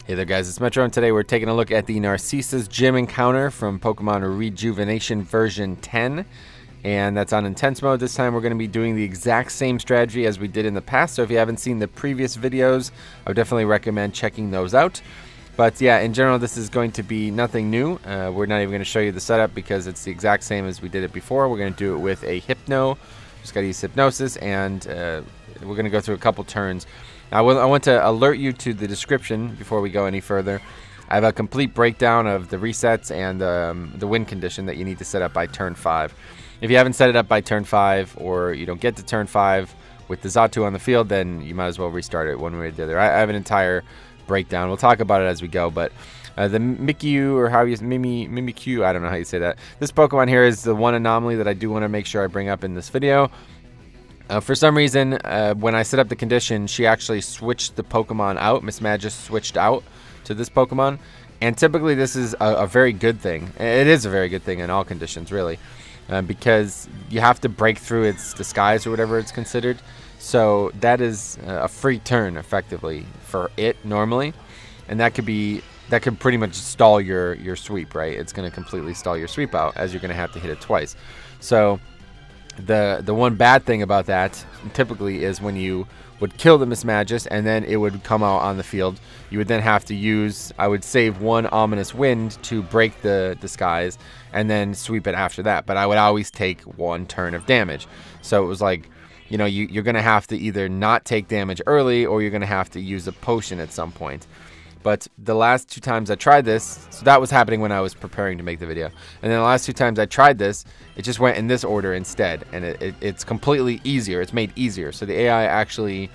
Hey there guys, it's Metro, and today we're taking a look at the Narcissa's gym encounter from Pokemon Rejuvenation version 10. And that's on intense mode. This time we're going to be doing the exact same strategy as we did in the past. So if you haven't seen the previous videos, I would definitely recommend checking those out. But yeah, in general, this is going to be nothing new. We're not even going to show you the setup because it's the exact same as we did it before. We're going to do it with a Hypno. Just got to use Hypnosis, and we're going to go through a couple turns. I want to alert you to the description before we go any further. I have a complete breakdown of the resets and the win condition that you need to set up by turn 5. If you haven't set it up by turn 5, or you don't get to turn 5 with the Xatu on the field, then you might as well restart it one way or the other. I have an entire breakdown. We'll talk about it as we go, but the Mismgius, or how you Mismgius, I don't know how you say that. This Pokemon here is the one anomaly that I do want to make sure I bring up in this video. For some reason, when I set up the condition, she actually switched the Pokemon out. Mismagius switched out to this Pokemon. And typically this is a very good thing. It is a very good thing in all conditions, really. Because you have to break through its disguise, or whatever it's considered. So that is a free turn, effectively, for it, normally. And that could pretty much stall your sweep, right? It's going to completely stall your sweep out, as you're going to have to hit it twice. So the one bad thing about that typically is when you would kill the Mismagius and then it would come out on the field, you would then have to use, I would save one Ominous Wind to break the disguise and then sweep it after that. But I would always take one turn of damage. So it was like, you know, you're going to have to either not take damage early, or you're going to have to use a potion at some point. But the last 2 times I tried this, so that was happening when I was preparing to make the video. And then the last 2 times I tried this, it just went in this order instead. And it's completely easier. It's made easier. So the AI actually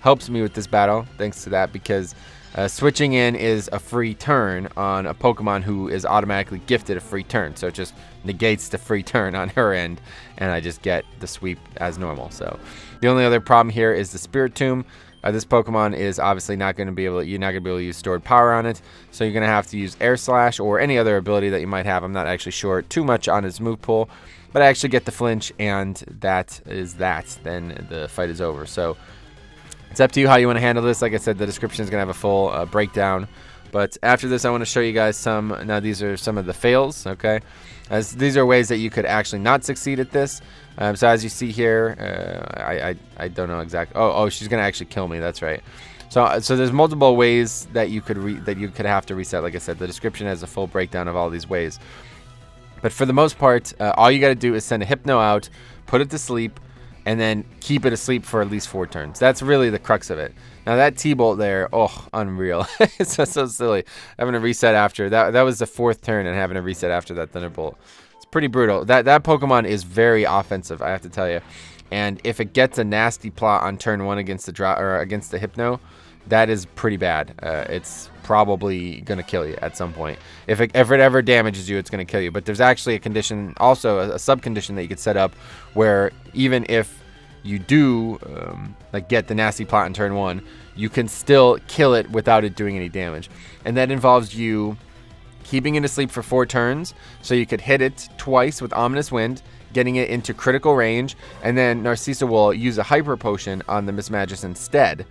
helps me with this battle, thanks to that, because switching in is a free turn on a Pokemon who is automatically gifted a free turn. So it just negates the free turn on her end, and I just get the sweep as normal. So the only other problem here is the Spiritomb. This Pokemon is obviously not going to be able to, you're not going to be able to use stored power on it, so you're going to have to use Air Slash or any other ability that you might have. I'm not actually sure too much on its move pool, but I actually get the flinch, and that is that. Then the fight is over. So it's up to you how you want to handle this. Like I said, the description is going to have a full breakdown. But after this, I want to show you guys some. Now, these are some of the fails, okay? As these are ways that you could actually not succeed at this. So as you see here, I don't know exactly. Oh, she's gonna actually kill me. That's right. So there's multiple ways that you could have to reset. Like I said, the description has a full breakdown of all these ways. But for the most part, all you got to do is send a Hypno out, put it to sleep, and then keep it asleep for at least 4 turns. That's really the crux of it. Now that T-Bolt there, oh, unreal. It's so silly. Having a reset after that was the 4th turn, and having a reset after that Thunderbolt. It's pretty brutal. That Pokemon is very offensive, I have to tell you. And if it gets a nasty plot on turn 1 against the Hypno, that is pretty bad. It's probably gonna kill you at some point. If it ever damages you, it's gonna kill you. But there's actually a condition, also a sub condition that you could set up, where even if you do like get the nasty plot in turn 1, you can still kill it without it doing any damage. And that involves you keeping it asleep for 4 turns, so you could hit it twice with Ominous Wind, getting it into critical range, and then Narcissa will use a Hyper Potion on the Mismagius instead,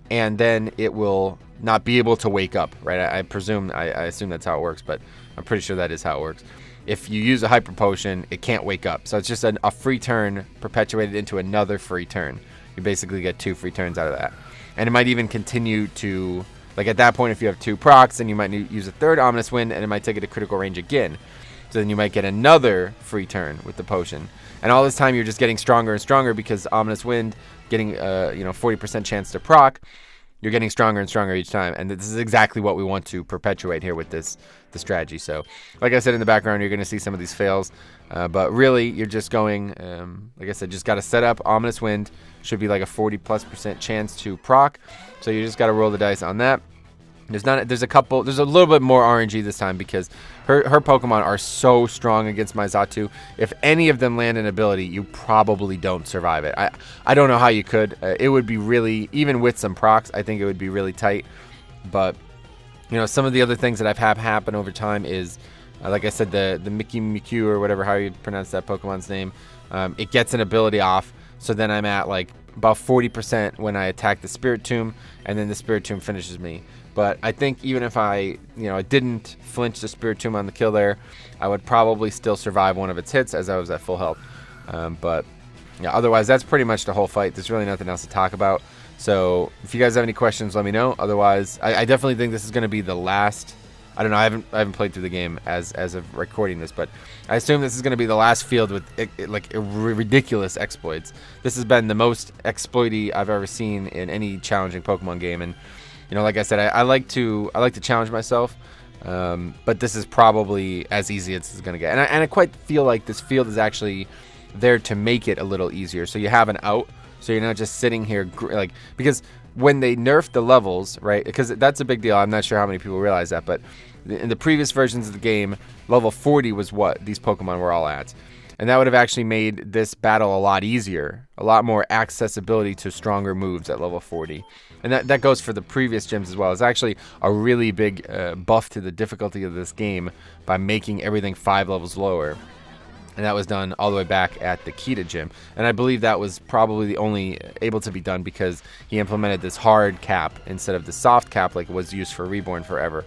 and then it will not be able to wake up, right? I assume that's how it works, but I'm pretty sure that is how it works. If you use a Hyper Potion, it can't wake up. So it's just a free turn perpetuated into another free turn. You basically get 2 free turns out of that. And it might even continue to, like at that point, if you have 2 procs, then you might use a 3rd Ominous Wind, and it might take it to critical range again. So then you might get another free turn with the potion. And all this time you're just getting stronger and stronger, because Ominous Wind getting 40% chance to proc, you're getting stronger and stronger each time. And this is exactly what we want to perpetuate here with the strategy. So like I said, in the background, you're going to see some of these fails. But really, you're just going, like I said, just got to set up Ominous Wind. Should be like a 40+% chance to proc. So you just got to roll the dice on that. There's a little bit more RNG this time, because her Pokemon are so strong against my Xatu. If any of them land an ability, you probably don't survive it. I don't know how you could. It would be really, even with some procs, I think it would be really tight. But you know, some of the other things that I've had happen over time is, like I said, the Mismgius, or whatever, how you pronounce that Pokemon's name, it gets an ability off. So then I'm at like about 40% when I attack the Spiritomb, and then the Spiritomb finishes me. But I think even if I didn't flinch the Spirit Tomb on the kill there, I would probably still survive one of its hits as I was at full health. But yeah, otherwise, that's pretty much the whole fight. There's really nothing else to talk about. So if you guys have any questions, let me know. Otherwise, I definitely think this is going to be the last. I don't know. I haven't played through the game as of recording this, but I assume this is going to be the last field with like ridiculous exploits. This has been the most exploity I've ever seen in any challenging Pokemon game, and like I said, I like to challenge myself. But this is probably as easy as it's going to get, and I quite feel like this field is actually there to make it a little easier, so you have an out, so you're not just sitting here like, because when they nerfed the levels, right, because that's a big deal. I'm not sure how many people realize that, but in the previous versions of the game, level 40 was what these Pokemon were all at, and that would have actually made this battle a lot easier, a lot more accessibility to stronger moves at level 40. And that goes for the previous gyms as well. It's actually a really big buff to the difficulty of this game by making everything 5 levels lower. And that was done all the way back at the Keta gym. And I believe that was probably the only able to be done because he implemented this hard cap instead of the soft cap like it was used for Reborn forever.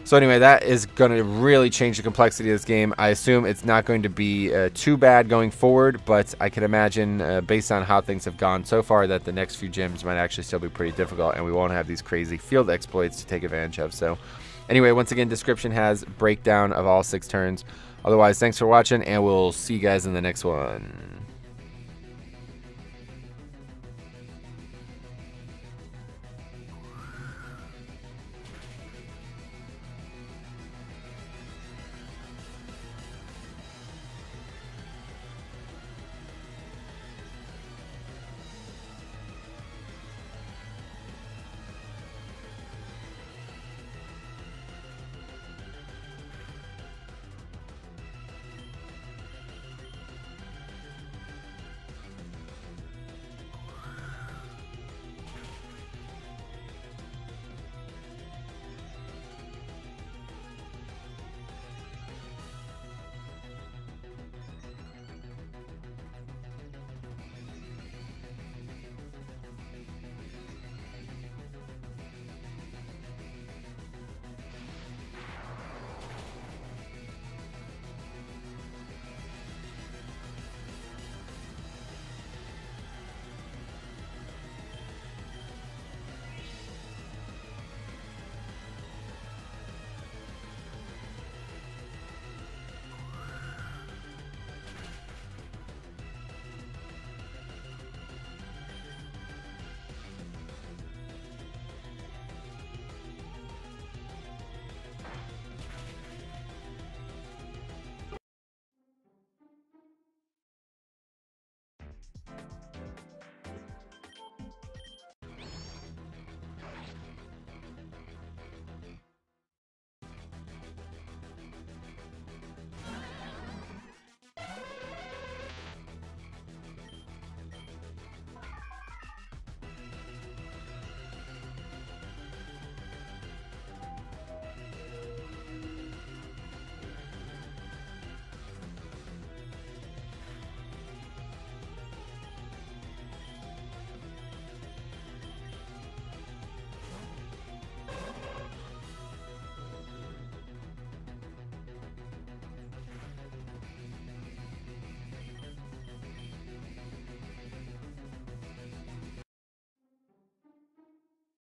So anyway, that is going to really change the complexity of this game. I assume it's not going to be too bad going forward, but I can imagine, based on how things have gone so far, that the next few gyms might actually still be pretty difficult, and we won't have these crazy field exploits to take advantage of. So anyway, once again, description has breakdown of all 6 turns. Otherwise, thanks for watching, and we'll see you guys in the next one.